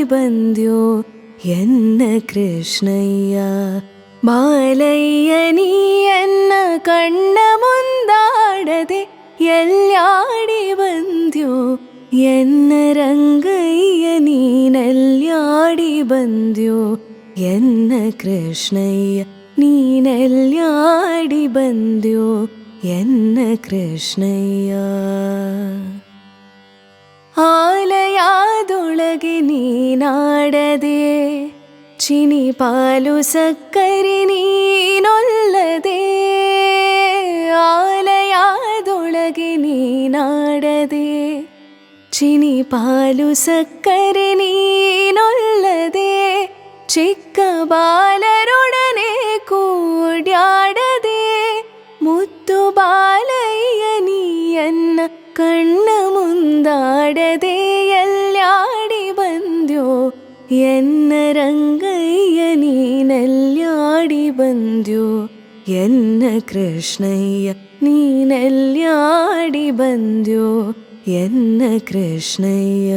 ಬಂದ್ಯೋ ಎನ್ನ ಕೃಷ್ಣಯ್ಯ. ಬಾಲಯ್ಯ ನೀ ಎನ್ನ ಕಣ್ಣ ಮುಂದಾಡದೆ ಎಲ್ಲಾಡಿ ಬಂದ್ಯೋ ಎನ್ನ ರಂಗಯ್ಯ ನೀನೆಲ್ಯಾಡಿ ಬಂದ್ಯೋ ಎನ್ನ ಕೃಷ್ಣಯ್ಯ ನೀನೆಲ್ಯಾಡಿ ಬಂದ್ಯೋ ಎನ್ನ ಕೃಷ್ಣಯ್ಯ. ಆಲಯದೊಳಗೆ ನೀನಾಡದೆ ಚಿನಿ ಪಾಲು ಸಕ್ಕರೆ ನೀನೊಲ್ಲದೆ. ಆಲಯದೊಳಗೆ ನೀನಾಡದೆ ಚಿನಿ ಪಾಲು ಸಕ್ಕರೆ ನೀನೊಲ್ಲದೆ. ಚಿಕ್ಕ ಬಾಲರೊಡನೆ ಕೂಡ್ಯಾಡದೆ ಮುತ್ತು ಬಾಲಯ್ಯ ನೀಯನ್ನ ಕಣ್ಣ ಮುಂದಾಡದೆ ಎಲ್ಲಾಡಿ ಬಂದ್ಯೋ ಎನ್ನ ರಂಗಯ್ಯ ನೀನೆಲ್ಯಾಡಿ ಬಂದ್ಯೋ ಎನ್ನ ಕೃಷ್ಣಯ್ಯ ನೀನೆಲ್ಯಾಡಿ ಬಂದ್ಯೋ ಎನ್ನ ಕೃಷ್ಣಯ್ಯ.